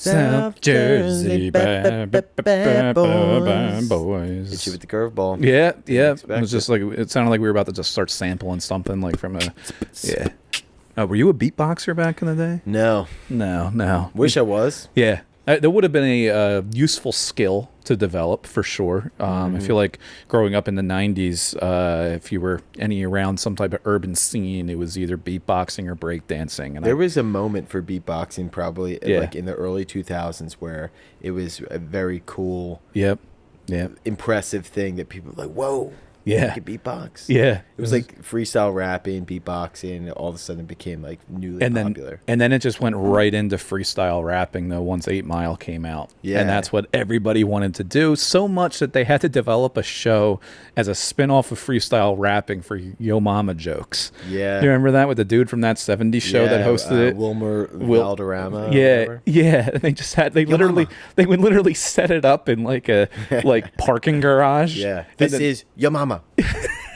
South Jersey bad boys. Hit you with the curveball. Yeah. It was just like, it sounded like we were about to just start sampling something like from a, yeah. Oh, were you a beatboxer back in the day? No. Wish I was. Yeah. There would have been a useful skill to develop for sure. I feel like growing up in the 90s, if you were around some type of urban scene, it was either beatboxing or breakdancing. And there was a moment for beatboxing probably like in the early 2000s where it was a very cool, impressive thing that people were like, whoa. Yeah. You could beatbox. Yeah. It was like freestyle rapping, beatboxing. All of a sudden it became like newly popular. And then it just went right into freestyle rapping though once 8 Mile came out. Yeah. And that's what everybody wanted to do. So much that they had to develop a show as a spin-off of freestyle rapping for Yo Mama jokes. Yeah. You remember that with the dude from that 70s show that hosted it? Wilmer Valderrama. Yeah. And they just had they would literally set it up in like a parking garage. Yeah. This is Yo Mama.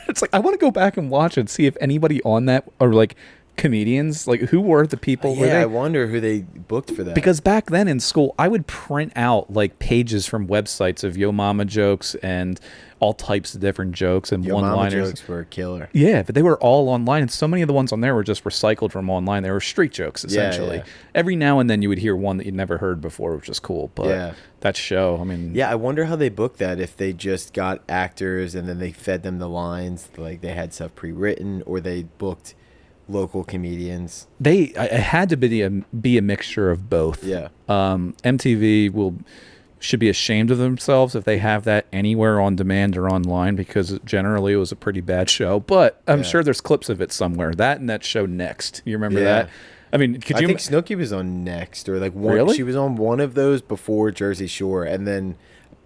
It's like I want to go back and watch and see if anybody on that are like comedians. Like who were the people? I wonder who they booked for that. Because back then in school, I would print out like pages from websites of Yo Mama jokes and all types of different jokes and Yo one-liners. Mama jokes were a killer. Yeah, but they were all online, and so many of the ones on there were just recycled from online. They were street jokes essentially. Yeah. Every now and then you would hear one that you'd never heard before, which is cool. But that show, I mean, I wonder how they booked that. If they just got actors and then they fed them the lines, like they had stuff pre-written, or they booked local comedians. It had to be a mixture of both. Yeah. MTV should be ashamed of themselves if they have that anywhere on demand or online, because generally it was a pretty bad show. But I'm sure there's clips of it somewhere. That and that show Next. You remember that? I mean, I think Snooki was on Next, or like one. Really? She was on one of those before Jersey Shore, and then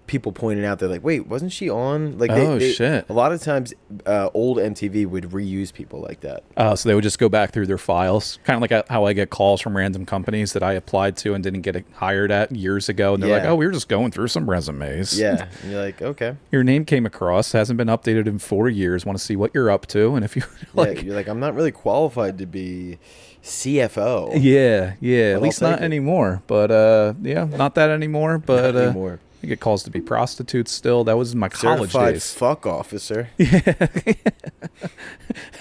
people pointed out, they're like, wait, wasn't she on? Like, shit. A lot of times, old MTV would reuse people like that. So they would just go back through their files, kind of like how I get calls from random companies that I applied to and didn't get hired at years ago, and they're like, "Oh, we were just going through some resumes." Yeah, and you're like, okay, your name came across, hasn't been updated in 4 years. Want to see what you're up to, and if you you're like, I'm not really qualified to be CFO. Yeah, at least not anymore. But not that anymore. But not anymore. I get calls to be prostitutes still. That was my college Certified days. Fuck officer. Yeah.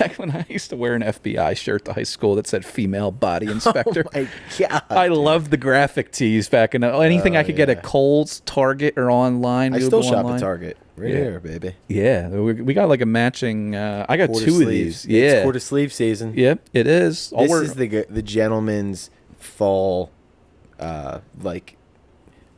Back when I used to wear an FBI shirt to high school that said female body inspector. Oh my God. I loved the graphic tees back in anything I could get at Kohl's, Target, or online. I still shop at Target. Right here, baby. Yeah. We got like a matching I got quarter two sleeves. of these. It's Yeah. quarter sleeve season. Yep, it is. This is the gentleman's fall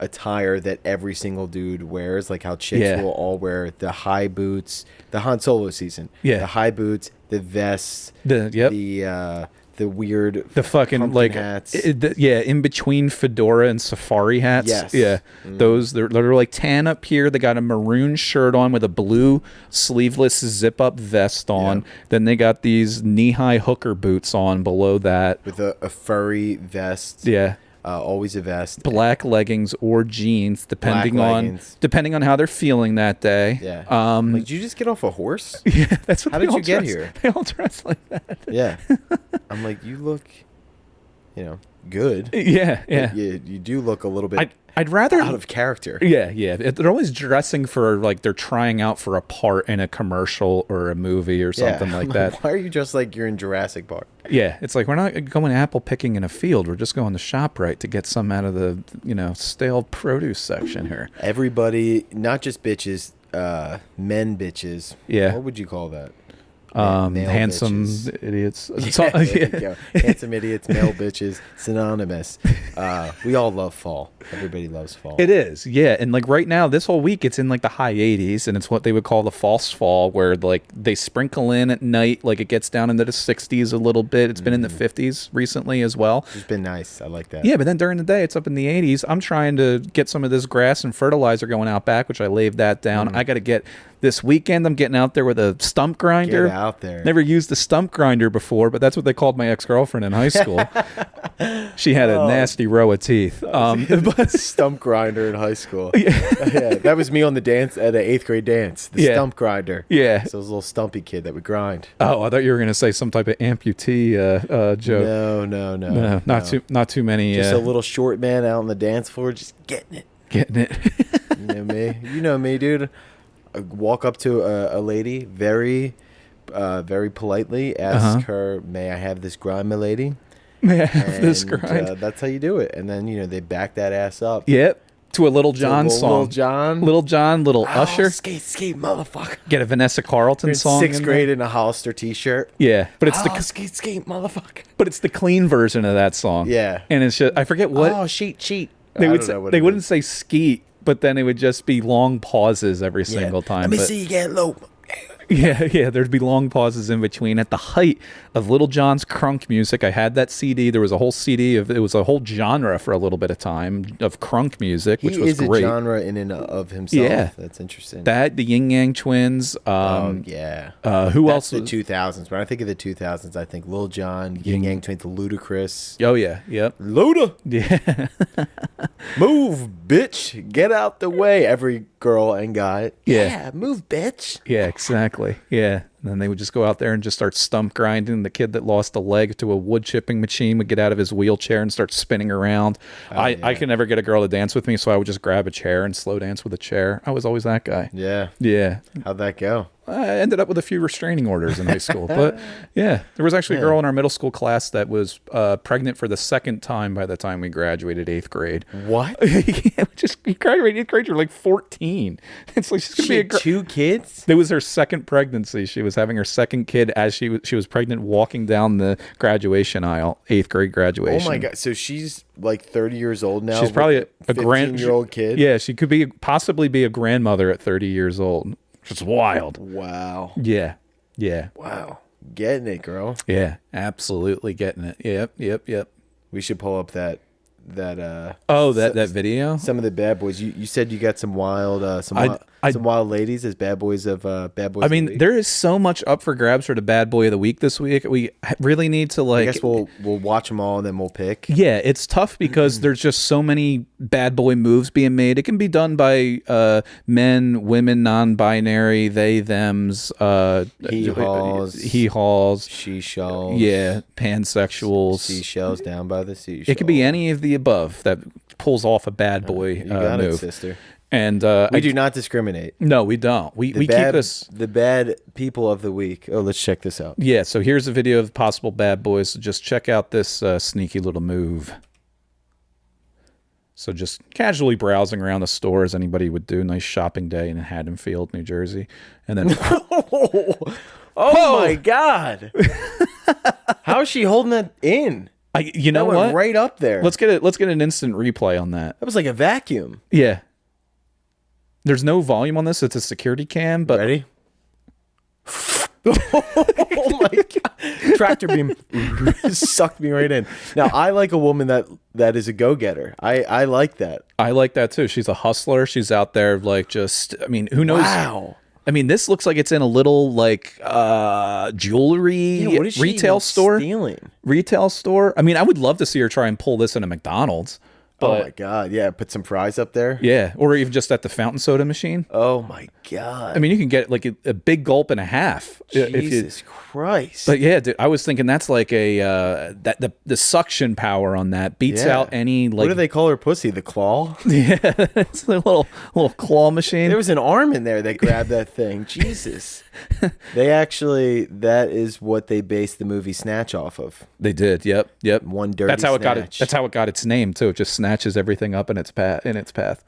attire that every single dude wears, like how chicks will all wear the high boots, the Han Solo season. Yeah. The high boots, the vests, the weird the fucking like hats. In between fedora and safari hats. Yes. Yeah. Those they're like tan up here. They got a maroon shirt on with a blue sleeveless zip up vest on. Yep. Then they got these knee-high hooker boots on below that with a furry vest. Yeah. Always a vest. Black leggings or jeans, depending on how they're feeling that day. Yeah. Did you just get off a horse? Yeah, that's what. How did you get here? They all dress like that. Yeah. I'm like, you look, good. Yeah. You do look a little bit. I'd rather out of character. Yeah. They're always dressing for like they're trying out for a part in a commercial or a movie or something like that. Why are you dressed like you're in Jurassic Park? Yeah, it's like we're not going apple picking in a field. We're just going to ShopRite to get some out of the stale produce section here. Everybody, not just bitches, men bitches. Yeah. What would you call that? Handsome bitches. Idiots. Handsome idiots, male bitches, synonymous. We all love fall. Everybody loves fall. It is, yeah. And like right now, this whole week, it's in like the high 80s, and it's what they would call the false fall, where like they sprinkle in at night, like it gets down into the 60s a little bit. It's been in the 50s recently as well. It's been nice. I like that. Yeah, but then during the day, it's up in the 80s. I'm trying to get some of this grass and fertilizer going out back, which I laid that down. I got to get this weekend. I'm getting out there with a stump grinder. out there. Never used a stump grinder before, but that's what they called my ex-girlfriend in high school. She had a nasty row of teeth. But stump grinder in high school. Yeah, that was me on the dance at an 8th grade dance. The stump grinder. Yeah. So I was a little stumpy kid that would grind. Oh, I thought you were going to say some type of amputee joke. No. Not too many. Just a little short man out on the dance floor, just getting it. You know me. You know me, dude. I walk up to a lady very politely, ask her, "May I have this grind, my lady?" May I have this grind? That's how you do it. And then they back that ass up. Yep. To a Little John song. Little John, Little Usher. Skate, motherfucker. Get a Vanessa Carlton song. 6th grade in a Hollister t-shirt. Yeah, but it's skate, motherfucker. But it's the clean version of that song. Yeah, and it's just I forget what. Oh, cheat. They wouldn't say skeet, but then it would just be long pauses every single time. Let me see you get low. Yeah, there'd be long pauses in between. At the height of Little John's crunk music, I had that CD. There was a whole CD it was a whole genre for a little bit of time of crunk music, which was great. He is a genre in and of himself. Yeah, that's interesting. That the Yin Yang Twins. Who else? The 2000s. When I think of the 2000s, I think Lil Jon, Yin Yang Twins, Ludacris. Oh yeah, yep. Luda. Yeah. Move, bitch. Get out the way. Every girl and guy. Yeah, move, bitch. Yeah, exactly. Yeah. And then they would just go out there and just start stump grinding. The kid that lost a leg to a wood chipping machine would get out of his wheelchair and start spinning around. I could never get a girl to dance with me, so I would just grab a chair and slow dance with a chair. I was always that guy. Yeah. How'd that go? I ended up with a few restraining orders in high school. But yeah, there was actually a girl in our middle school class that was pregnant for the second time by the time we graduated 8th grade. What? Yeah, you graduated 8th grade, you're like 14. It's like she's going to be a 2 kids? It was her second pregnancy. She was having her second kid as she was pregnant, walking down the graduation aisle, 8th grade graduation. Oh my God. So she's like 30 years old now? She's probably a 15-year-old kid? Yeah, she could possibly be a grandmother at 30 years old. It's wild. Wow. Yeah. Wow. Getting it, girl. Yeah, absolutely getting it. Yep. We should pull up that video. Some of the bad boys. You said you got some wild wild ladies as bad boys of bad boys. I mean, there is so much up for grabs for the bad boy of the week this week. We really need to I guess we'll watch them all and then we'll pick. Yeah, it's tough because there's just so many bad boy moves being made. It can be done by men, women, non-binary, they, thems, he hauls, she shells. Yeah, pansexuals, seashells down by the seashore. It could be any of the above that pulls off a bad boy you got move. It, sister. And we do not discriminate. No, we don't. We keep this the bad people of the week. Oh, let's check this out. Yeah, so here's a video of possible bad boys. So just check out this sneaky little move. So just casually browsing around the store as anybody would do. Nice shopping day in Haddonfield, New Jersey, and then oh my God, how is she holding that in? You know what? Right up there. Let's get an instant replay on that. That was like a vacuum. Yeah. There's no volume on this. It's a security cam. But ready? Oh my God! Tractor beam sucked me right in. Now I like a woman that is a go-getter. I like that. I like that too. She's a hustler. She's out there like just. I mean, who knows? Wow. I mean, this looks like it's in a little like jewelry retail store. Stealing? Retail store. I mean, I would love to see her try and pull this in a McDonald's. Oh my God! Yeah, put some fries up there. Yeah, or even just at the fountain soda machine. Oh my God! I mean, you can get like a big gulp and a half. Jesus Christ! But yeah, dude, I was thinking that's like a the suction power on that beats out any like. What do they call her pussy? The claw? Yeah, it's a little claw machine. There was an arm in there that grabbed that thing. Jesus! That is what they based the movie Snatch off of. They did. Yep. One dirty. That's how snatch. it got it. That's how it got its name too. It just snatches everything up in its path.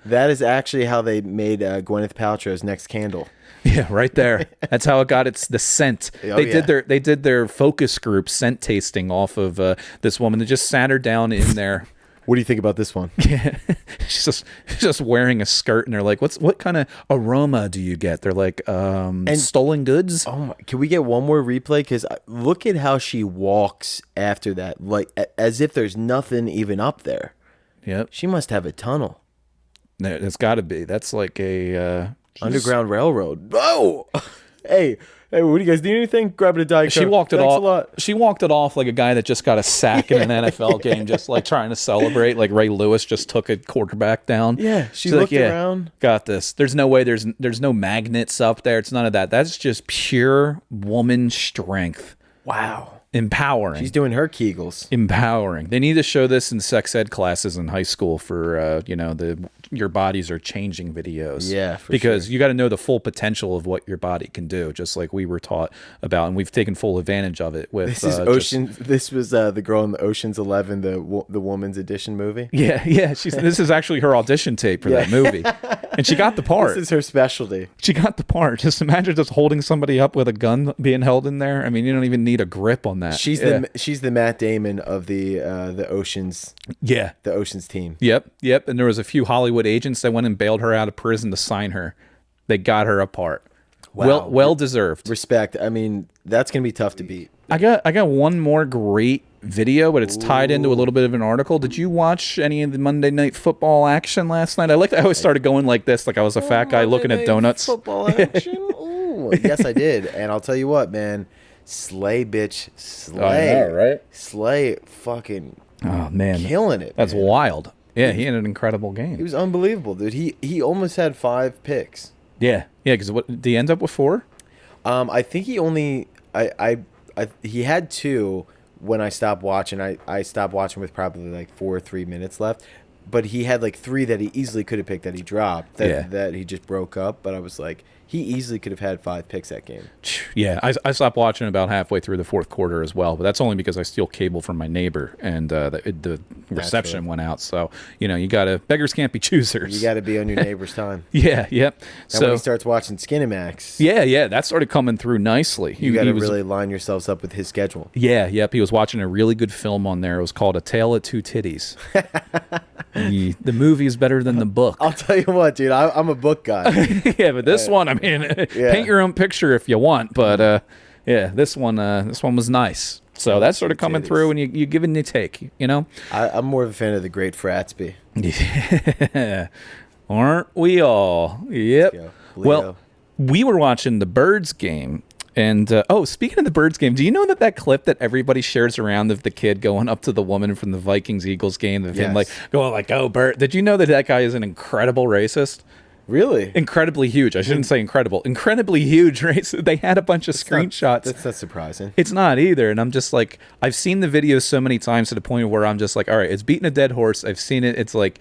That is actually how they made Gwyneth Paltrow's next candle. Yeah, right there. That's how it got the scent. They did their focus group scent tasting off of this woman. They just sat her down in there. What do you think about this one? Yeah, she's just wearing a skirt, and they're like, "What kind of aroma do you get?" They're like, "Stolen goods." Oh my! Can we get one more replay? Because look at how she walks after that, like as if there's nothing even up there. Yep. She must have a tunnel. There's got to be. That's like a underground railroad. Oh, Hey, what do you guys need? Anything? Grab it a Diet Coke. She walked it Thanks off. a lot. She walked it off like a guy that just got a sack in an NFL game, just like trying to celebrate. Like Ray Lewis just took a quarterback down. Yeah, she She's looked around. Got this. There's no way. There's no magnets up there. It's none of that. That's just pure woman strength. Wow. Empowering. She's doing her Kegels. Empowering. They need to show this in sex ed classes in high school for the your bodies are changing videos. Yeah, for because sure. you got to know the full potential of what your body can do, just like we were taught about, and we've taken full advantage of it. With this is Ocean. This was the girl in the Ocean's 11, the woman's edition movie. Yeah. This is actually her audition tape for that movie, and she got the part. This is her specialty. She got the part. Just imagine just holding somebody up with a gun being held in there. I mean, you don't even need a grip on that. She's the Matt Damon of the Ocean's. Yeah, the Ocean's team. Yep. And there was a few Hollywood agents that went and bailed her out of prison to sign her. They got her a part. Wow. Well deserved. Respect. I mean, that's gonna be tough to beat. I got one more great video, but it's tied into a little bit of an article. Did you watch any of the Monday Night Football action last night? I always started going like this, like I was a fat guy looking at donuts. Football action. Ooh, yes, I did. And I'll tell you what, man. Slay, bitch. Slay. I know, right? Slay fucking killing it. That's man. wild. Yeah, he had an incredible game. He was unbelievable, dude. He almost had 5 picks. Yeah, because what did he end up with 4? I think he only he had 2 when I stopped watching. I stopped watching with probably like 4 or 3 minutes left. But he had like 3 that he easily could have picked that he dropped. That he just broke up. But I was like, he easily could have had 5 picks that game. Yeah, I stopped watching about halfway through the 4th quarter as well, but that's only because I steal cable from my neighbor, and the reception went out. So, beggars can't be choosers. You got to be on your neighbor's time. Yep. And when he starts watching Skinemax. Yeah, that started coming through nicely. You got to really line yourselves up with his schedule. Yep. He was watching a really good film on there. It was called A Tale of Two Titties. The movie is better than the book. I'll tell you what, dude. I'm a book guy. Yeah, but this one, I mean, paint your own picture if you want. But this one was nice. So that started coming through, and you give and you take. I'm more of a fan of The Great Fratsby. Yeah, aren't we all? Yep. Well, we were watching the Birds game. And, speaking of the Birds game, do you know that clip that everybody shares around of the kid going up to the woman from the Vikings-Eagles game, of him going like, oh, Bird. Did you know that guy is an incredible racist? Really? Incredibly huge. I shouldn't say incredible. Incredibly huge racist. They had a bunch of screenshots. That's not surprising. It's not either. And I'm just like, I've seen the video so many times to the point where I'm just like, all right, it's beating a dead horse. I've seen it. It's like,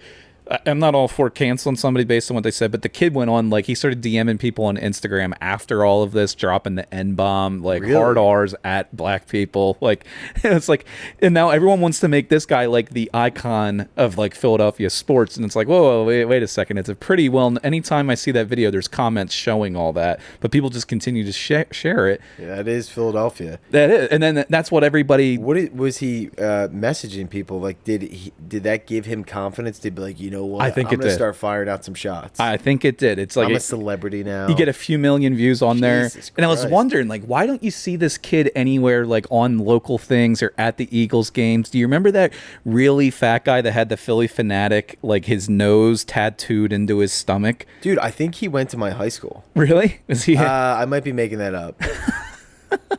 I'm not all for canceling somebody based on what they said, but the kid went on, like, he started DMing people on Instagram after all of this, dropping the N-bomb, like, hard R's at black people. Like, it's like, and now everyone wants to make this guy, like, the icon of, like, Philadelphia sports. And it's like, whoa, wait a second. It's a pretty anytime I see that video, there's comments showing all that, but people just continue to share it. Yeah, that is Philadelphia. That is. And then that's what everybody. Was he messaging people? Like, did that give him confidence to be like, you know what? I think I'm it gonna did. start firing out some shots. I think it did. It's like I'm a celebrity now. You get a few million views on there. And I was wondering, like, why don't you see this kid anywhere, like, on local things or at the Eagles games? Do you remember that really fat guy that had the Philly Fanatic, like, his nose tattooed into his stomach? Dude, I think he went to my high school. Really? Was he? I might be making that up.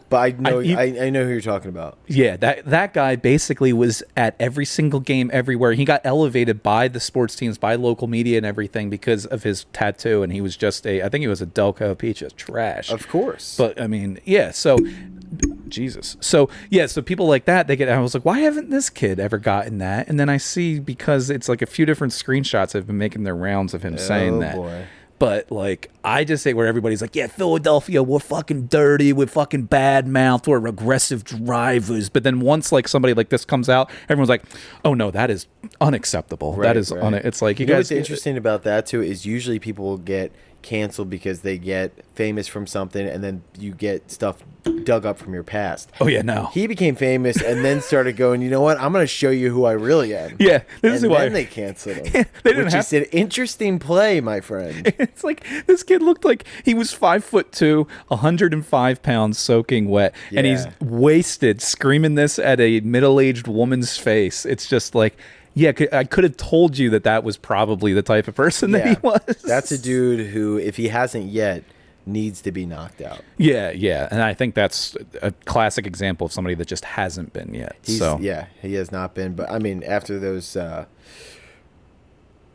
But I know who you're talking about. Yeah, that guy basically was at every single game everywhere. He got elevated by the sports teams, by local media and everything because of his tattoo, and he was just I think he was a Delco Peach, just trash. Of course. But I mean, yeah, so Jesus. So people like that, I was like, why haven't this kid ever gotten that? And then I see, because it's like a few different screenshots have been making their rounds of him saying that. Boy. But, like, I just say where everybody's like, yeah, Philadelphia, we're fucking dirty, we're fucking bad mouth, we're aggressive drivers. But then once, like, somebody like this comes out, everyone's like, oh, no, that is unacceptable. Right, that is it's like, you know guys. What's interesting about that, too, is usually people will get canceled because they get famous from something, and then you get stuff dug up from your past. Oh, yeah, no. He became famous and then started going, you know what? I'm going to show you who I really am. Yeah, this is why. And then they canceled him. Yeah, they didn't which is an interesting play, my friend. It's like, this kid looked like he was 5'2", 105 pounds, soaking wet, and he's wasted, screaming this at a middle-aged woman's face. It's just like, yeah, I could have told you that was probably the type of person that he was. That's a dude who, if he hasn't yet, needs to be knocked out. Yeah, yeah, and I think that's a classic example of somebody that just hasn't been yet. Yeah, he has not been. But I mean, after those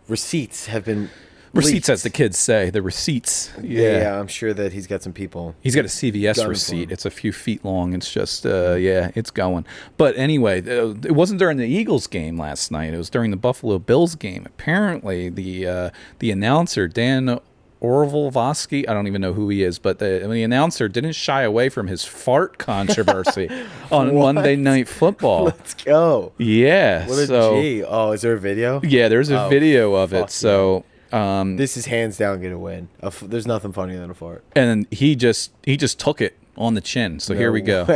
receipts have been receipts, leaked, as the kids say, the receipts. Yeah, I'm sure that he's got some people. He's got a CVS receipt. It's a few feet long. It's just, it's going. But anyway, it wasn't during the Eagles game last night. It was during the Buffalo Bills game. Apparently, the announcer, Dan Orlovsky, I don't even know who he is, but the announcer didn't shy away from his fart controversy on Monday Night Football. Let's go. Yeah. What a G. Oh, is there a video? Yeah, there's a video of it. So this is hands down gonna win. There's nothing funnier than a fart. And he just took it on the chin. So here we go.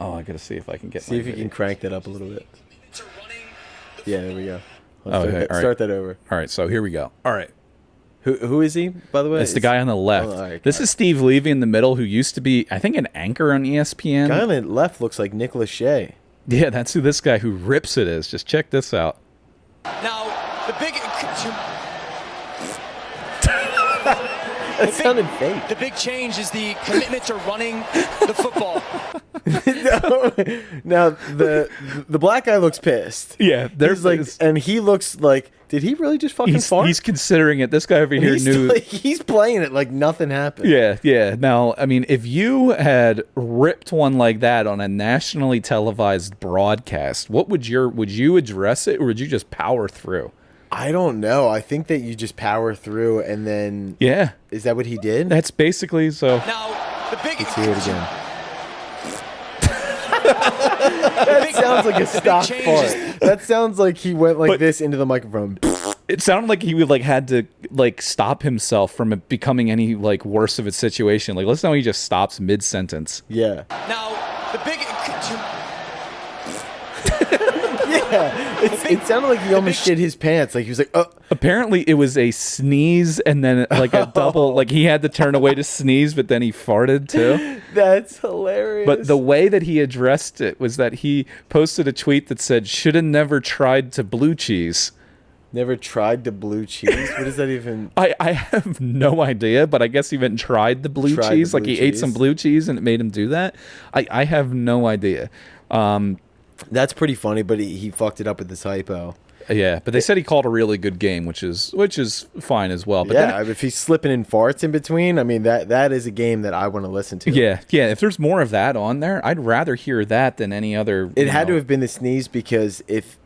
Oh, I gotta see if I can get. See if you can crank that up a little bit. Yeah, there we go. Start that over. All right, so here we go. All right. Who is he, by the way? It's the guy on the left. Oh, right, this is Steve Levy in the middle, who used to be, I think, an anchor on ESPN. The guy on the left looks like Nicholas Shea. Yeah, that's who this guy who rips it is. Just check this out. Now, the big... That sounded fake. The big change is the commitment to running the football. Now the black guy looks pissed. Yeah, there's like, and he looks like, did he really just fucking fart? He's considering it. This guy over here knew. He's playing it like nothing happened. Yeah, yeah. Now, I mean, if you had ripped one like that on a nationally televised broadcast, would you address it, or would you just power through? I don't know. I think that you just power through and then... Yeah. Is that what he did? That's basically so... Now, the big... Let's hear it again. That sounds like a stock fart. That sounds like he went like this into the microphone. It sounded like he would had to stop himself from it becoming any worse of a situation. Listen how he just stops mid-sentence. Yeah. Now, the big... Yeah, it sounded like he almost shit his pants. Like he was like, oh. Apparently, it was a sneeze and then a double. He had to turn away to sneeze, but then he farted too. That's hilarious. But the way that he addressed it was that he posted a tweet that said, "Should have never tried to blue cheese." Never tried the blue cheese? What does that even... I have no idea, but I guess he even tried the blue cheese. He ate some blue cheese and it made him do that. I have no idea. That's pretty funny, but he fucked it up with this hypo. Yeah, but they said he called a really good game, which is fine as well. But yeah, if he's slipping in farts in between, I mean, that is a game that I want to listen to. Yeah, yeah. If there's more of that on there, I'd rather hear that than any other. It had to have been the sneeze, because if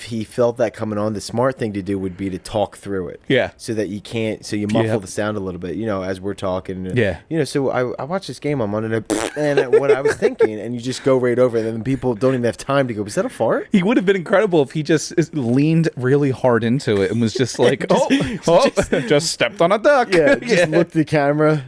he felt that coming on, the smart thing to do would be to talk through it. Yeah. So that you can't, so you muffle the sound a little bit, as we're talking. Yeah. So I watched this game on Monday night, and what I was thinking, and you just go right over it, and then people don't even have time to go, was that a fart? He would have been incredible if he just leaned really hard into it and was just like, just stepped on a duck. Yeah, just looked at the camera.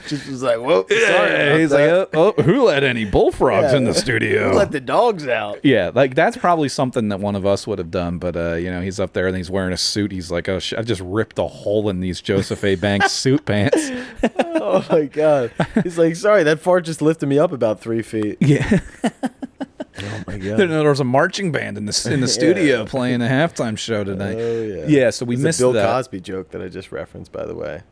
Just was like, whoa, sorry. He's like, who let any bullfrogs in the studio? Who let the dogs out? Yeah, that's probably something that one of us would have done. But he's up there and he's wearing a suit. He's like, oh, I just ripped a hole in these Joseph A. Banks suit pants. Oh my god. He's like, sorry, that fart just lifted me up about 3 feet. Yeah. Oh my god. There was a marching band in the studio playing a halftime show tonight. Oh yeah. Yeah, so we missed Bill that. Cosby joke that I just referenced, by the way.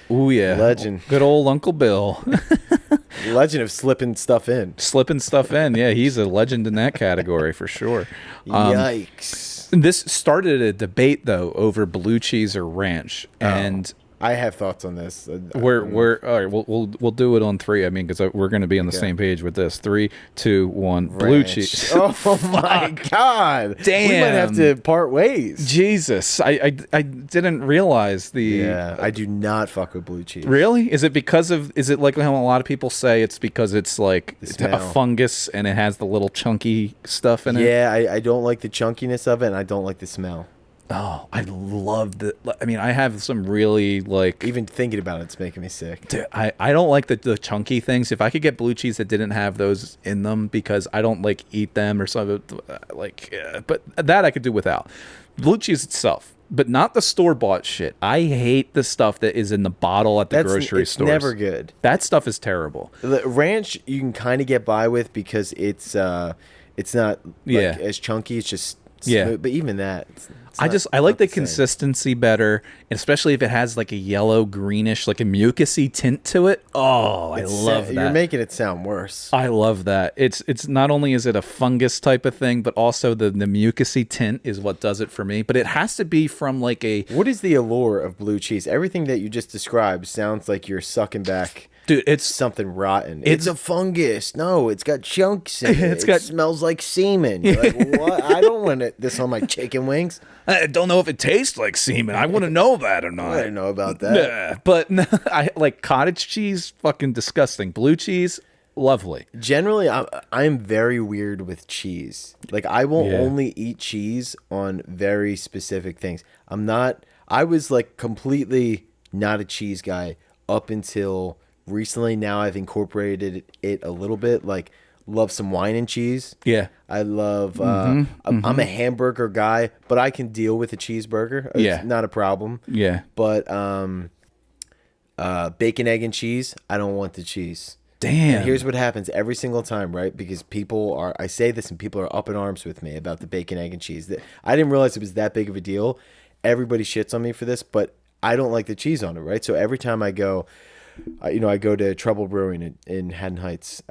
Oh yeah, legend. Good old Uncle Bill. Legend of slipping stuff in. Yeah, he's a legend in that category for sure. Yikes. This started a debate though over blue cheese or ranch, and I have thoughts on this. We're all right. We'll do it on 3. I mean, because we're going to be on the same page with this. 3, 2, 1. Ranch. Blue cheese. Oh my god! Damn. We might have to part ways. Jesus, I didn't realize the. Yeah, I do not fuck with blue cheese. Really? Is it because of? Is it like how a lot of people say it's because it's like a fungus and it has the little chunky stuff in it? Yeah, I don't like the chunkiness of it, and I don't like the smell. Oh, I love the. I mean, I have some really Even thinking about it's making me sick. Dude, I don't like the chunky things. If I could get blue cheese that didn't have those in them, because I don't eat them or something but that I could do without. Blue cheese itself, but not the store bought shit. I hate the stuff that is in the bottle at the grocery stores. It's never good. That stuff is terrible. The ranch you can kind of get by with because it's not as chunky. It's just smooth, but even that, I like the consistency better, especially if it has like a yellow greenish, like a mucusy tint to it. Oh, I love that. You're making it sound worse. I love that. It's not only is it a fungus type of thing, but also the mucusy tint is what does it for me. But it has to be from like a... What is the allure of blue cheese? Everything that you just described sounds like you're sucking back... Dude, it's something rotten. It's a fungus. No, it's got chunks in it. It smells like semen. You're like, what? I don't want this on my chicken wings. I don't know if it tastes like semen. I want to know that or not. I don't know about that. Yeah, but no, I like cottage cheese. Fucking disgusting. Blue cheese, lovely. Generally, I'm very weird with cheese. Like I will only eat cheese on very specific things. I was like completely not a cheese guy up until recently. Now I've incorporated it a little bit. Like, love some wine and cheese. Yeah, I love. I'm a hamburger guy, but I can deal with a cheeseburger. It's not a problem. Yeah, but bacon, egg, and cheese. I don't want the cheese. Damn. And here's what happens every single time, right? Because I say this, and people are up in arms with me about the bacon, egg, and cheese. I didn't realize it was that big of a deal. Everybody shits on me for this, but I don't like the cheese on it, right? So every time I go. I go to Trouble Brewing in Haddon Heights.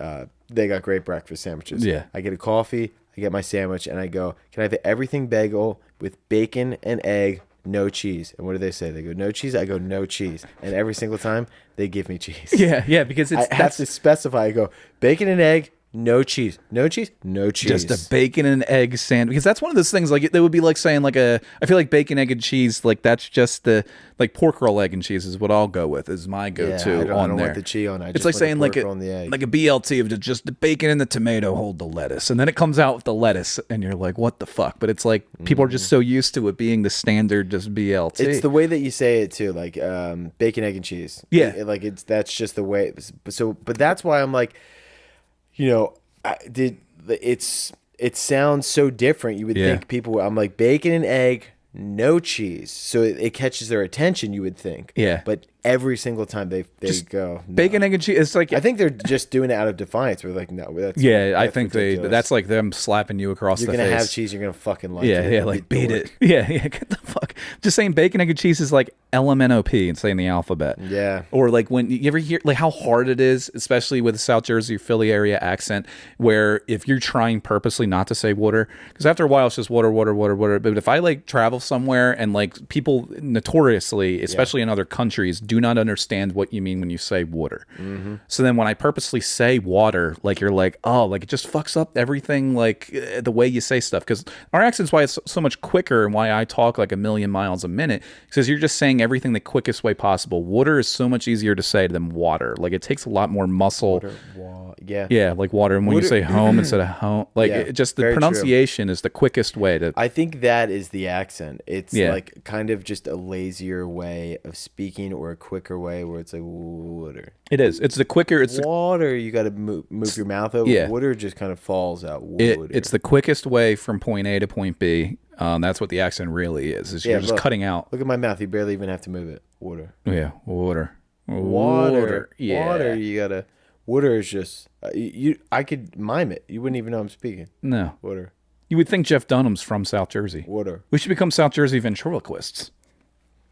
They got great breakfast sandwiches. Yeah. I get a coffee, I get my sandwich, and I go, can I have everything bagel with bacon and egg, no cheese? And what do they say? They go, no cheese? I go, no cheese. And every single time, they give me cheese. Yeah, because I have to specify. I go, bacon and egg, no cheese. No cheese? No cheese. Just a bacon and egg sandwich. Because that's one of those things, like, they would be like saying, like, I feel like bacon, egg, and cheese, like, that's just the, like, pork roll, egg, and cheese is what I'll go with, is my go-to on there. I don't want the cheese on it. It's like saying, like, a BLT of just the bacon and the tomato hold the lettuce. And then it comes out with the lettuce, and you're like, what the fuck? But it's like, people are just so used to it being the standard just BLT. It's the way that you say it, too, like, bacon, egg, and cheese. Yeah. That's just the way. But that's why I'm like, it sounds so different. You would think people. I'm like bacon and egg, no cheese, so it catches their attention. You would think, but every single time they go bacon, egg, and cheese. It's like I think they're just doing it out of defiance. We're like, no, that's I think ridiculous. That's like them slapping you across the face. You're gonna have cheese. You're gonna fucking like it. Like beat it. Yeah, get the fuck. Just saying bacon, egg, and cheese is like LMNOP and saying the alphabet. Yeah. Or like when you ever hear like how hard it is, especially with the South Jersey, Philly area accent, where if you're trying purposely not to say water, because after a while it's just water. But if I like travel somewhere and like people notoriously, especially in other countries, do not understand what you mean when you say water. Mm-hmm. So then when I purposely say water, like you're like, oh, like it just fucks up everything, like the way you say stuff. Because our accent's why it's so much quicker and why I talk like a million miles a minute, because you're just saying everything the quickest way possible. Water is so much easier to say than water. Like it takes a lot more muscle. Yeah, like water. And when you say home instead of home, like it just the pronunciation is the quickest way to. I think that is the accent. It's like kind of just a lazier way of speaking or a quicker way where it's like water. It is. It's the quicker. It's water. You got to move your mouth over. Yeah. Water just kind of falls out. It's the quickest way from point A to point B. That's what the accent really is you're just cutting out. Look at my mouth. You barely even have to move it. Water. Yeah, water. Yeah. Water is just I could mime it. You wouldn't even know I'm speaking. No. Water. You would think Jeff Dunham's from South Jersey. Water. We should become South Jersey ventriloquists.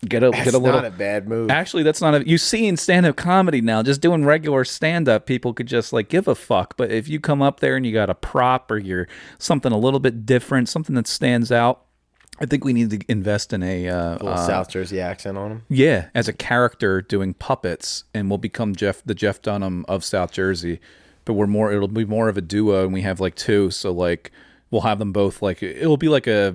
That's not a bad move. Actually, that's not you see in stand-up comedy now, just doing regular stand-up, people could just like give a fuck. But if you come up there and you got a prop or you're something a little bit different, something that stands out, I think we need to invest in a little South Jersey accent on him. Yeah, as a character doing puppets, and we'll become the Jeff Dunham of South Jersey. But it'll be more of a duo, and we have like two, so like we'll have them both, like it'll be like a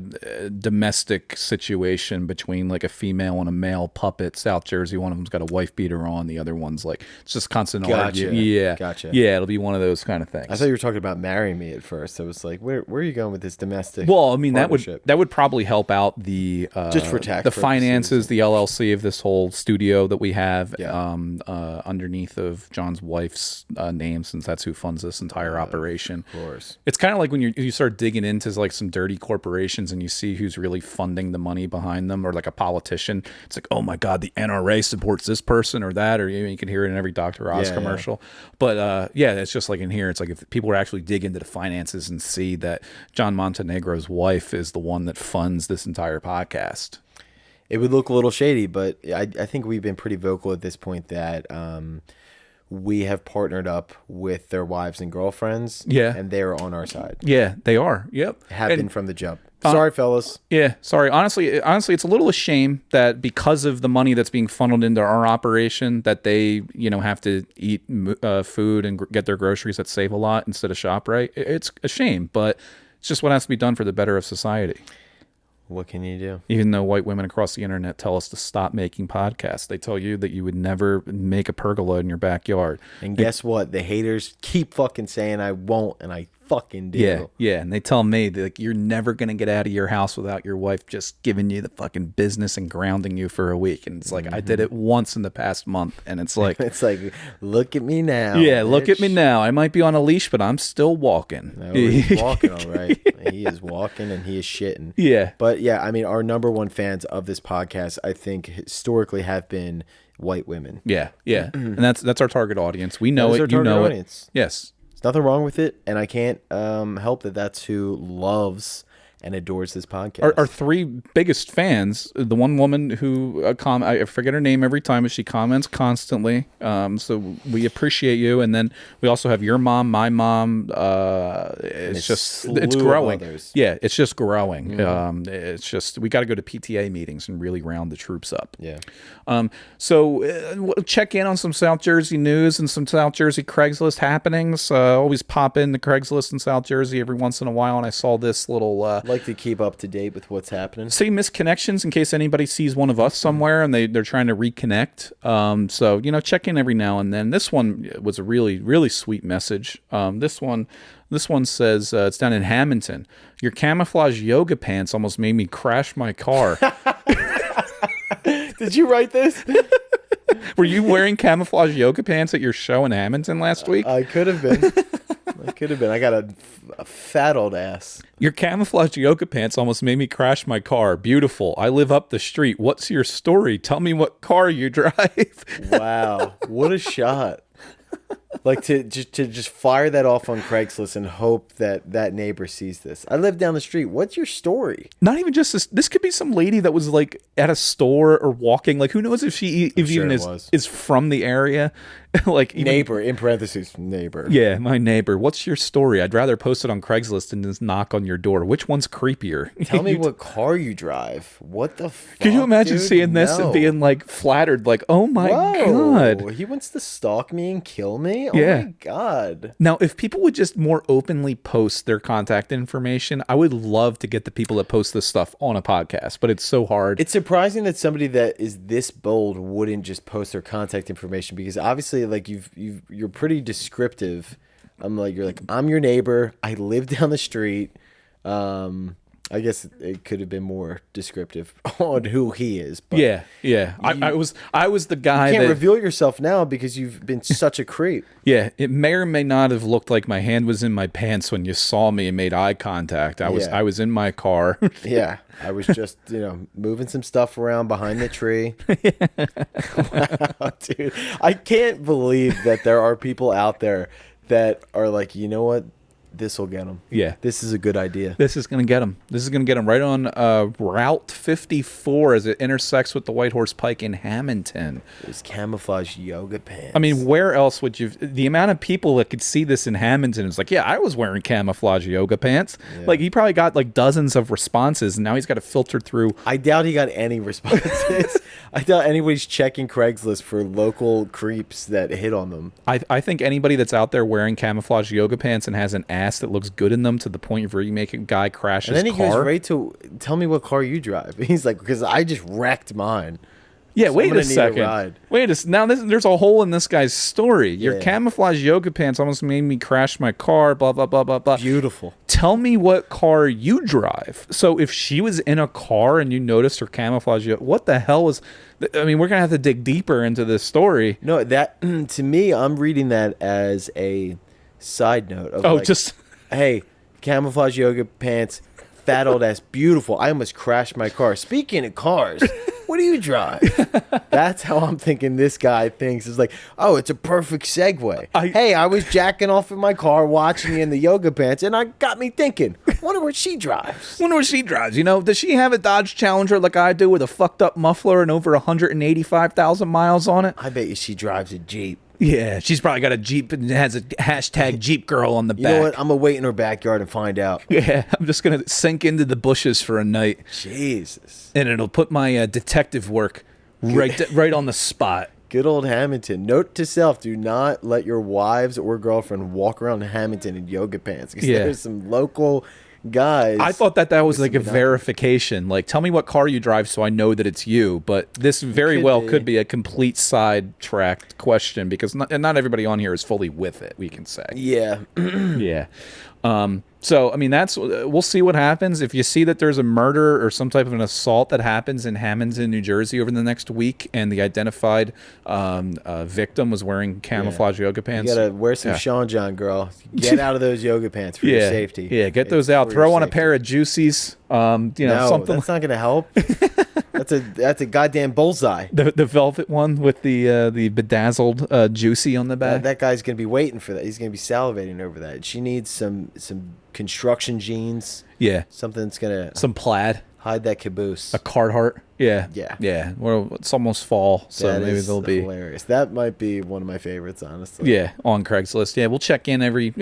domestic situation between like a female and a male puppet. South Jersey, one of them's got a wife beater on, the other one's like it's just constant arguing. Yeah, gotcha. Yeah, it'll be one of those kind of things. I thought you were talking about marrying me at first. I was like, where are you going with this domestic? Well, I mean that would probably help out the just for tax the purposes. finances, the LLC of this whole studio that we have underneath of John's wife's name, since that's who funds this entire operation. Of course, it's kind of like when you start digging digging into like some dirty corporations and you see who's really funding the money behind them, or like a politician, it's like, oh my God, the NRA supports this person or that, or you can hear it in every Dr. Oz commercial. But it's just like in here, it's like if people were actually dig into the finances and see that John Montenegro's wife is the one that funds this entire podcast. It would look a little shady, but I think we've been pretty vocal at this point that we have partnered up with their wives and girlfriends. Yeah. And they're on our side. Yeah, they are. Yep. Have been from the jump. Sorry, fellas. Yeah, sorry. Honestly, it's a little a shame that because of the money that's being funneled into our operation, that they, have to eat food and get their groceries that save a lot instead of ShopRite. It's a shame, but it's just what has to be done for the better of society. What can you do? Even though white women across the internet tell us to stop making podcasts, they tell you that you would never make a pergola in your backyard. And guess what? The haters keep fucking saying I won't, and I fucking do. Yeah. And they tell me that, like, you're never going to get out of your house without your wife just giving you the fucking business and grounding you for a week. And it's like, I did it once in the past month. And it's like, look at me now. Yeah, bitch. Look at me now. I might be on a leash, but I'm still walking. No, he's walking all right. He is walking and he is shitting. Yeah. But yeah, I mean, our number one fans of this podcast, I think, historically have been white women. Yeah. And that's our target audience. We know it. You know it. Yes. There's nothing wrong with it, and I can't help that that's who loves and adores this podcast. Our three biggest fans, the one woman who I forget her name every time, but she comments constantly. So we appreciate you. And then we also have your mom, my mom. It's growing. Yeah, it's just growing. Mm-hmm. It's just, we got to go to PTA meetings and really round the troops up. Yeah. So check in on some South Jersey news and some South Jersey Craigslist happenings. Always pop in the Craigslist in South Jersey every once in a while, and I saw this little like to keep up to date with what's happening. Say misconnections in case anybody sees one of us somewhere and they're trying to reconnect. So check in every now and then. This one was a really, really sweet message. This one says it's down in Hamilton. Your camouflage yoga pants almost made me crash my car. Did you write this? Were you wearing camouflage yoga pants at your show in Hamilton last week? I could have been. I got a fat old ass. Your camouflage yoga pants almost made me crash my car. Beautiful. I live up the street. What's your story? Tell me what car you drive. Wow. What a shot. Like to just fire that off on Craigslist and hope that neighbor sees this. I live down the street. What's your story? Not even just this. This could be some lady that was like at a store or walking. Like, who knows if she even is from the area. Like neighbor in parentheses, neighbor. Yeah, my neighbor. What's your story? I'd rather post it on Craigslist than just knock on your door. Which one's creepier? Tell me what car you drive. What the fuck? Could you imagine seeing this and being like flattered? Like, oh my God, he wants to stalk me and kill me. Oh my God. Now, if people would just more openly post their contact information, I would love to get the people that post this stuff on a podcast. But it's so hard. It's surprising that somebody that is this bold wouldn't just post their contact information, because obviously, like you're pretty descriptive. I'm your neighbor. I live down the street. I guess it could have been more descriptive on who he is. But yeah. I was the guy. You can't reveal yourself now because you've been such a creep. Yeah, it may or may not have looked like my hand was in my pants when you saw me and made eye contact. I was in my car. Yeah, I was just moving some stuff around behind the tree. Wow, dude, I can't believe that there are people out there that are like, you know what? This will get them. Yeah. This is a good idea. This is going to get them. This is going to get them right on Route 54 as it intersects with the White Horse Pike in Hamilton. Those camouflage yoga pants. I mean, where else would you... The amount of people that could see this in Hamilton is like, yeah, I was wearing camouflage yoga pants. Yeah. Like, he probably got like dozens of responses, and now he's got to filter through... I doubt he got any responses. I doubt anybody's checking Craigslist for local creeps that hit on them. I think anybody that's out there wearing camouflage yoga pants and has an ass that looks good in them to the point where you make a guy crash his car. And then he goes right to, tell me what car you drive. He's like, because I just wrecked mine. Yeah, so wait a second. Now there's a hole in this guy's story. Your camouflage yoga pants almost made me crash my car, blah, blah, blah, blah, blah. Beautiful. Tell me what car you drive. So if she was in a car and you noticed her camouflage, what the hell was... I mean, we're going to have to dig deeper into this story. No, that to me, I'm reading that as a side note of hey, camouflage yoga pants, fat old ass, beautiful. I almost crashed my car. Speaking of cars, what do you drive? That's how I'm thinking this guy thinks. It's like, oh, it's a perfect segue. Hey, I was jacking off in my car watching you in the yoga pants, and I got me thinking, wonder what she drives. You know, does she have a Dodge Challenger like I do with a fucked up muffler and over 185,000 miles on it? I bet you she drives a Jeep. Yeah, she's probably got a Jeep and has a hashtag Jeep girl on the back. You know what? I'm going to wait in her backyard and find out. Yeah, I'm just going to sink into the bushes for a night. Jesus. And it'll put my detective work right on the spot. Good old Hamilton. Note to self, do not let your wives or girlfriend walk around Hamilton in yoga pants. Because there's some local guys. I thought that was like a verification. Like, tell me what car you drive so I know that it's you. But this very well could be a complete sidetracked question because not everybody on here is fully with it, we can say. Yeah. Yeah. So, I mean, we'll see what happens. If you see that there's a murder or some type of an assault that happens in Hamilton, New Jersey over the next week, and the identified victim was wearing camouflage yoga pants. You got to wear some Sean John, girl. Get out of those yoga pants for your safety. Yeah, get those out. Throw on a pair of Juicies. Something. That's not going to help. That's a goddamn bullseye. The velvet one with the bedazzled Juicy on the back. That guy's going to be waiting for that. He's going to be salivating over that. She needs some construction jeans. Yeah. Something that's going to... Some plaid. Hide that caboose. A Carhartt. Yeah. Yeah. Yeah. Well, it's almost fall, so maybe they'll be... hilarious. That might be one of my favorites, honestly. Yeah, on Craigslist. Yeah, we'll check in every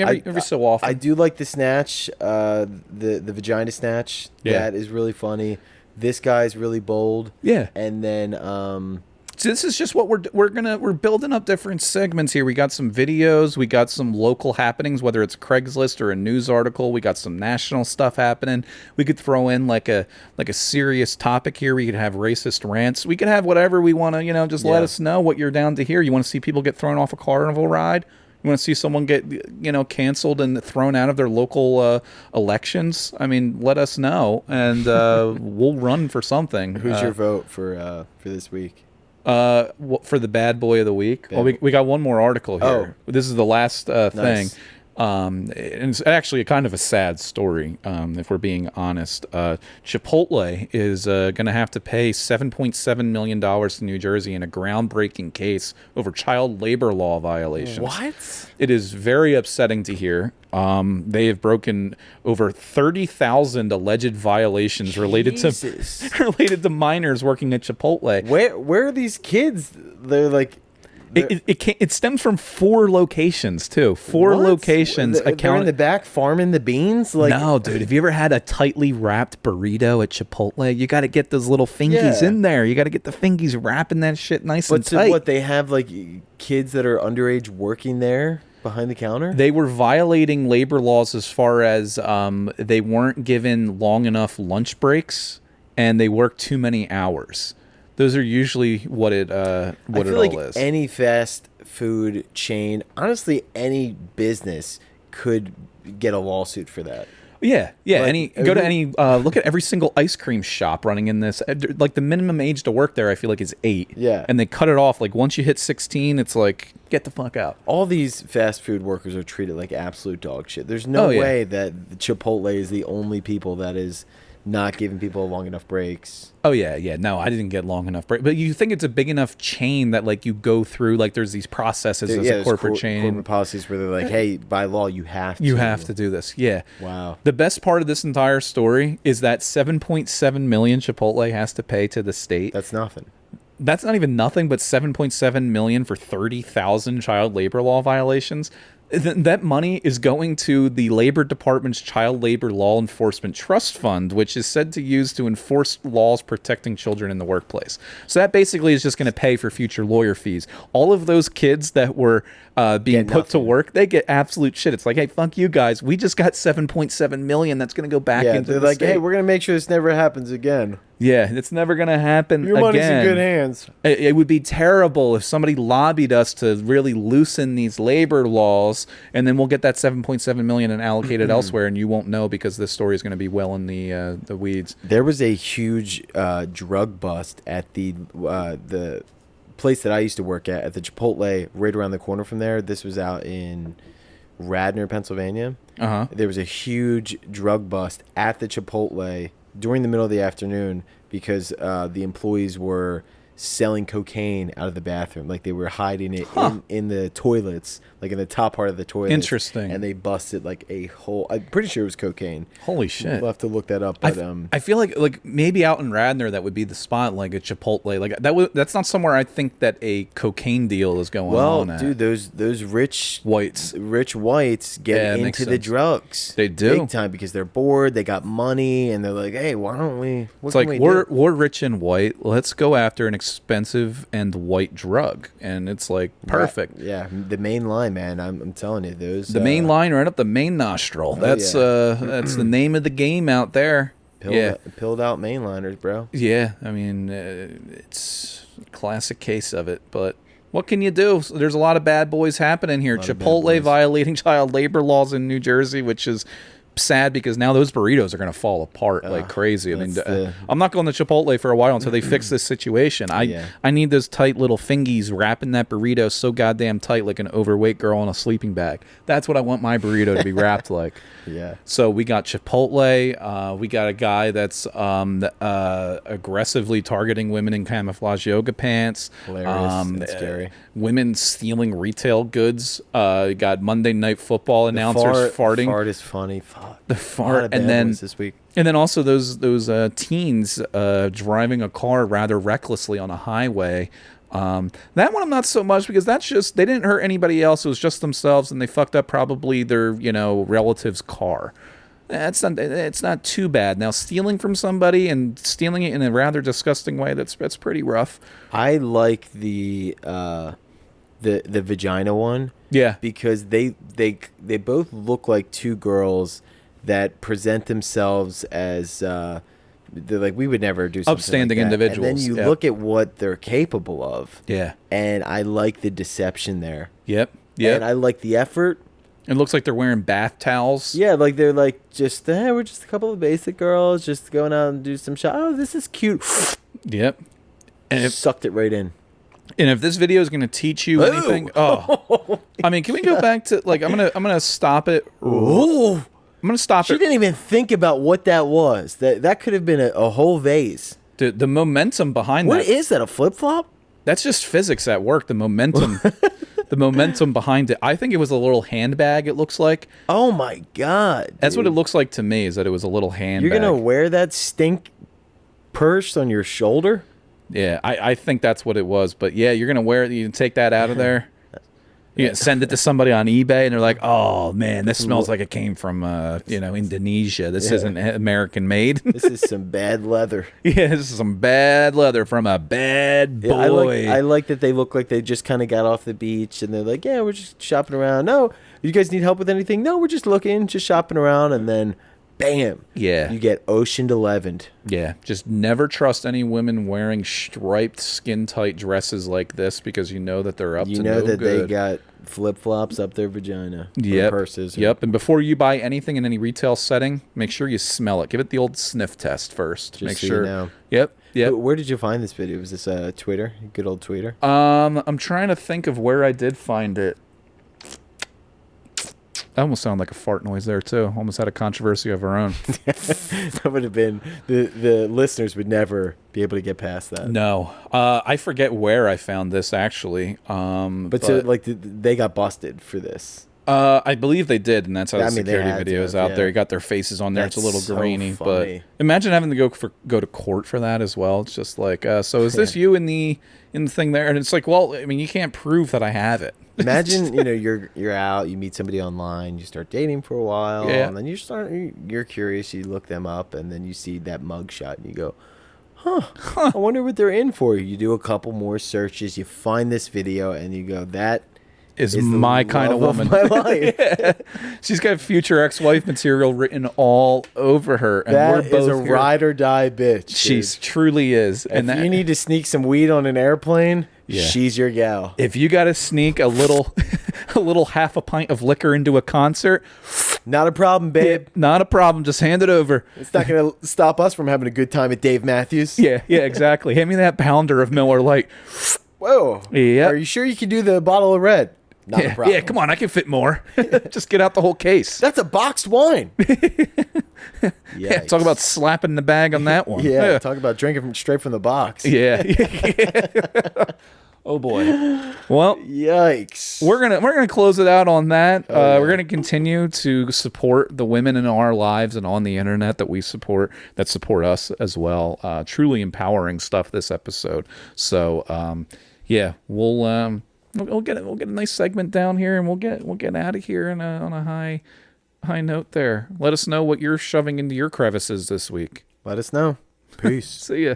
so often. I do like the snatch, the vagina snatch. Yeah. That is really funny. This guy's really bold. Yeah. And then so this is just what we're building up different segments here. We got some videos, we got some local happenings, whether it's Craigslist or a news article. We got some national stuff happening. We could throw in like a serious topic here. We could have racist rants. We could have whatever we want to, just let us know what you're down to hear. You want to see people get thrown off a carnival ride? You want to see someone get, canceled and thrown out of their local elections? I mean, let us know, and we'll run for something. Who's your vote for this week? For the bad boy of the week? Well, we got one more article here. Oh. This is the last thing. And it's actually kind of a sad story, if we're being honest. Chipotle is going to have to pay $7.7 million to New Jersey in a groundbreaking case over child labor law violations. What? It is very upsetting to hear. They have broken over 30,000 alleged violations related to minors working at Chipotle. Where are these kids? They're like... It stems from 4 locations too. Four locations. They're in the back farming the beans. No, dude. Have you ever had a tightly wrapped burrito at Chipotle? You got to get those little fingies in there. You got to get the fingies wrapping that shit nice and tight. But what, they have like kids that are underage working there behind the counter? They were violating labor laws as far as they weren't given long enough lunch breaks and they worked too many hours. Those are usually what it all is. Any fast food chain, honestly, any business could get a lawsuit for that. Yeah. Look at every single ice cream shop running in this. Like the minimum age to work there, I feel like is 8. Yeah. And they cut it off. Like once you hit 16, it's like, get the fuck out. All these fast food workers are treated like absolute dog shit. There's no way that Chipotle is the only people that is not giving people long enough breaks. Oh, yeah. No, I didn't get long enough break. But you think it's a big enough chain that, like, you go through, like, there's these processes as a corporate chain. Corporate policies where they're like, hey, by law, you have to. You have to do this. Yeah. Wow. The best part of this entire story is that $7.7 million Chipotle has to pay to the state. That's nothing. That's not even nothing, but $7.7 million for 30,000 child labor law violations. That money is going to the Labor Department's Child Labor Law Enforcement Trust Fund, which is said to use to enforce laws protecting children in the workplace. So that basically is just going to pay for future lawyer fees. All of those kids that were being put to work, they get absolute shit. It's like, hey, fuck you guys. We just got $7.7 million that's going to go back into the state. Hey, we're going to make sure this never happens again. Yeah, it's never going to happen again. Your money's in good hands. It would be terrible if somebody lobbied us to really loosen these labor laws, and then we'll get that $7.7 million and allocate it elsewhere, and you won't know because this story is going to be well in the weeds. There was a huge drug bust at the place that I used to work at the Chipotle right around the corner from there. This was out in Radnor, Pennsylvania. there was a huge drug bust at the Chipotle during the middle of the afternoon because the employees were selling cocaine out of the bathroom. Like they were hiding it in the toilets, like in the top part of the toilet. Interesting. And they busted like a whole, I'm pretty sure it was cocaine. Holy shit. We'll have to look that up. But I feel like maybe out in Radnor that would be the spot, like a Chipotle. Like that's not somewhere I think that a cocaine deal is going on at. Dude, those rich whites get into the drugs. They do. Big time because they're bored, they got money, and they're like, hey, why don't we, it's like we're rich and white. Let's go after an expensive and white drug. And it's like perfect. Yeah, the main line, man. I'm telling you, those main line right up the main nostril. That's the name of the game out there. Pilled out mainliners, bro. Yeah, I mean, it's a classic case of it. But what can you do? There's a lot of bad boys happening here. Chipotle violating child labor laws in New Jersey, which is sad because now those burritos are going to fall apart like crazy. I mean, I'm not going to Chipotle for a while until they fix this situation. I need those tight little fingies wrapping that burrito so goddamn tight like an overweight girl in a sleeping bag. That's what I want my burrito to be wrapped like. Yeah. So we got Chipotle. We got a guy that's aggressively targeting women in camouflage yoga pants. Hilarious. That's scary. Women stealing retail goods. Got Monday Night Football announcers farting. Fart is funny. Fuck. The fart, and then this week. And then also those teens driving a car rather recklessly on a highway. That one I'm not so much because that's just they didn't hurt anybody else. It was just themselves, and they fucked up probably their relative's car. It's not too bad. Now stealing from somebody and stealing it in a rather disgusting way, that's pretty rough. I like the vagina one. Yeah, because they both look like two girls that present themselves as they're like, we would never do something upstanding like that. individuals. And then you look at what they're capable of. Yeah, and I like the deception there. Yep. And I like the effort. It looks like they're wearing bath towels. Yeah, like they're like just we're just a couple of basic girls just going out and do some shot. Oh, this is cute. Yep. And sucked it right in. And if this video is going to teach you anything, I mean, can we go back to like I'm gonna stop it. Oh, I'm gonna stop it. She didn't even think about what that was. That could have been a whole vase. The momentum behind What is that? A flip flop? That's just physics at work. The momentum, the momentum behind it. I think it was a little handbag. It looks like. Oh my god! Dude. That's what it looks like to me. Is that it was a little handbag. You're gonna wear that stink purse on your shoulder? Yeah, I think that's what it was. But yeah, you're gonna wear it. You can take that out of there. You can send it to somebody on eBay, and they're like, "Oh man, this smells like it came from Indonesia. This isn't American made. This is some bad leather." Yeah, this is some bad leather from a bad boy. Yeah, I like that they look like they just kind of got off the beach, and they're like, "Yeah, we're just shopping around. No, you guys need help with anything? No, we're just looking, just shopping around." And then bam. Yeah. You get Ocean 11'd. Yeah. Just never trust any women wearing striped, skin-tight dresses like this because you know that they're up to no good. You know that they got flip-flops up their vagina. Yep. Purses. Yep. And before you buy anything in any retail setting, make sure you smell it. Give it the old sniff test first. Just make so sure. You know. Yep. Yep. Where did you find this video? Was this Twitter? Good old Twitter? I'm trying to think of where I did find it. That almost sounded like a fart noise there, too. Almost had a controversy of our own. That would have been... The listeners would never be able to get past that. No. I forget where I found this, actually. But so, like, they got busted for this. I believe they did, and that's how the security video is out yeah. there. You got their faces on there. That's it's a little so grainy. funny. But imagine having to go to court for that as well. It's just like, so is this you in the thing there? And it's like, well, I mean, you can't prove that I have it. Imagine, you're out, you meet somebody online, you start dating for a while, and then you're curious, you look them up, and then you see that mugshot, and you go, huh, I wonder what they're in for. You do a couple more searches, you find this video, and you go, that is my kind of woman. My life. Yeah. She's got future ex-wife material written all over her. And that we're both is a ride or die bitch. She truly is. If you need to sneak some weed on an airplane, she's your gal. If you got to sneak a little half a pint of liquor into a concert, not a problem, babe. Not a problem. Just hand it over. It's not going to stop us from having a good time at Dave Matthews. Yeah, exactly. Hand me that pounder of Miller Lite. Whoa. Yep. Are you sure you can do the bottle of red? Not a problem. Yeah, come on, I can fit more. Just get out the whole case. That's a boxed wine. Yeah, talk about slapping the bag on that one. Yeah, talk about drinking straight from the box. Yeah. Oh boy. Well, yikes. We're gonna close it out on that. We're gonna continue to support the women in our lives and on the internet that we support, that support us as well. Truly empowering stuff this episode. So yeah, we'll get a nice segment down here, and we'll get out of here on a high note there. Let us know what you're shoving into your crevices this week. Let us know. Peace. See ya.